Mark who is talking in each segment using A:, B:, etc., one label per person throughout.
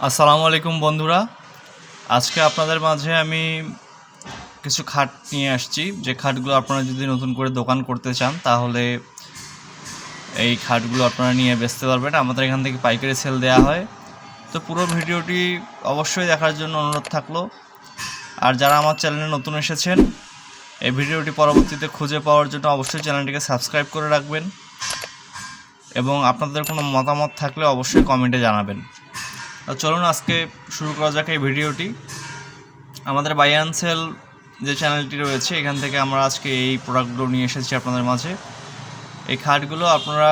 A: আসসালামু আলাইকুম বন্ধুরা, আজকে আপনাদের মাঝে আমি কিছু খাট নিয়ে আসছি। যে খাটগুলো আপনারা যদি নতুন করে দোকান করতে চান তাহলে এই খাটগুলো আপনারা নিয়ে বেচতে পারবেন। আমাদের এখান থেকে পাইকারি সেল দেওয়া হয়। তো পুরো ভিডিওটি অবশ্যই দেখার জন্য অনুরোধ থাকলো। আর যারা আমার চ্যানেলে নতুন এসেছেন, এই ভিডিওটি পরবর্তীতে খুঁজে পাওয়ার জন্য অবশ্যই চ্যানেলটিকে সাবস্ক্রাইব করে রাখবেন এবং আপনাদের কোনো মতামত থাকলে অবশ্যই কমেন্টে জানাবেন। চলুন আজকে শুরু করা যাক এই ভিডিওটি। আমাদের বাই অ্যান্ড সেল যে চ্যানেলটি রয়েছে, এখান থেকে আমরা আজকে এই প্রোডাক্টগুলো নিয়ে এসেছি আপনাদের মাঝে। এই খাটগুলো আপনারা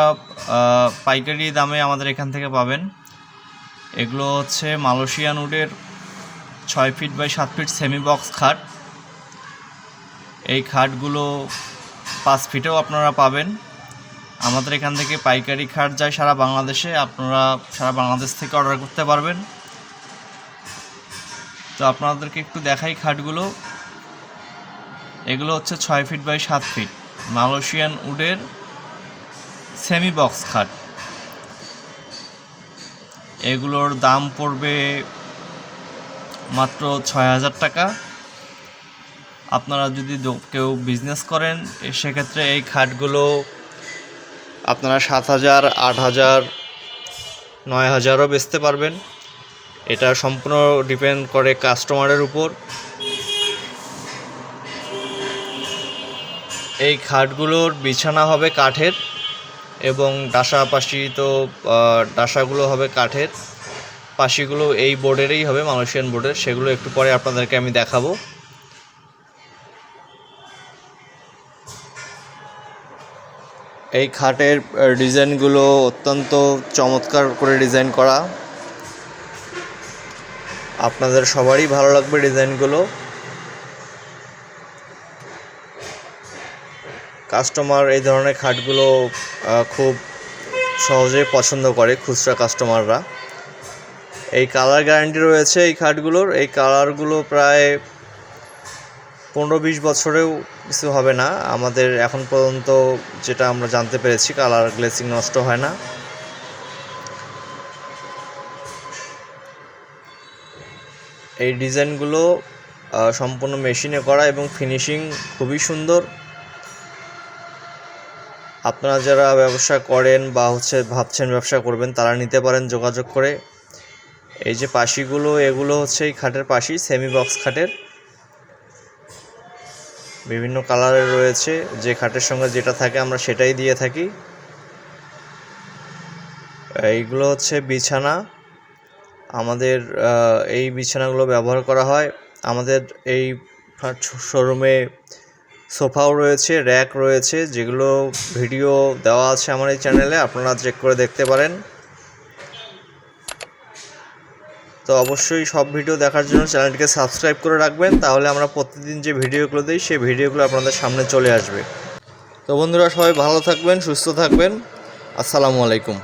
A: পাইকারি দামে আমাদের এখান থেকে পাবেন। এগুলো হচ্ছে মালয়েশিয়ান উডের 6 feet by 7 feet semi box খাট। এই খাটগুলো 5 ফিটেও আপনারা পাবেন। আমাদের এখান থেকে পাইকারি খাট যায় সারা বাংলাদেশে, আপনারা সারা বাংলাদেশ থেকে অর্ডার করতে পারবেন। তো আপনাদেরকে একটু দেখাই খাটগুলো। এগুলো হচ্ছে 6 ফিট বাই 7 ফিট মালয়েশিয়ান উডের সেমি বক্স খাট। এগুলোর দাম পড়বে মাত্র 6,000 টাকা। আপনারা যদি কেউ বিজনেস করেন সেক্ষেত্রে এই খাটগুলো আপনারা 7,000, 8,000, 9,000ও বেচতে পারবেন। এটা সম্পূর্ণ ডিপেন্ড করে কাস্টমারের উপর। এই খাটগুলোর বিছানা হবে কাঠের এবং পাশি তো ডাসাগুলো হবে কাঠের, পাশিগুলো এই বোর্ডেরই হবে, মালয়েশিয়ান বোর্ডের। সেগুলো একটু পরে আপনাদেরকে আমি দেখাবো। এই খাটের ডিজাইনগুলো অত্যন্ত চমৎকার করে ডিজাইন করা, আপনাদের সবারই ভালো লাগবে ডিজাইনগুলো। কাস্টমার এই ধরনের খাটগুলো খুব সহজেই পছন্দ করে, খুচরা কাস্টমাররা। এই কালার গ্যারান্টি রয়েছে এই খাটগুলোর। এই কালারগুলো প্রায় 15-20 বছরেও কিছু হবে না। আমাদের এখন পর্যন্ত যেটা আমরা জানতে পেরেছি, কালার গ্লেসিং নষ্ট হয় না। এই ডিজাইনগুলো সম্পূর্ণ মেশিনে করা এবং ফিনিশিং খুবই সুন্দর। আপনারা যারা ব্যবসা করেন বা ভাবছেন ব্যবসা করবেন, তারা নিতে পারেন যোগাযোগ করে। এই যে পাশিগুলো, এগুলো হচ্ছে এই খাটের পাশি, সেমি বক্স খাটের। বিভিন্ন কালারের রয়েছে, যে খাটের সঙ্গে যেটা থাকে আমরা সেটাই দিয়ে থাকি। এইগুলো হচ্ছে বিছানা। আমাদের এই বিছানাগুলো ব্যবহার করা হয়। আমাদের এই শোরুমে সোফাও রয়েছে, র্যাক রয়েছে, যেগুলো ভিডিও দেওয়া আছে আমার এই চ্যানেলে, আপনারা চেক করে দেখতে পারেন। তো অবশ্যই সব ভিডিও দেখার জন্য চ্যানেলটিকে সাবস্ক্রাইব করে রাখবেন, তাহলে আমরা প্রতিদিন যে ভিডিওগুলো দিই সেই ভিডিওগুলো আপনাদের সামনে চলে আসবে। তো বন্ধুরা, সবাই ভালো থাকবেন, সুস্থ থাকবেন। আসসালামু আলাইকুম।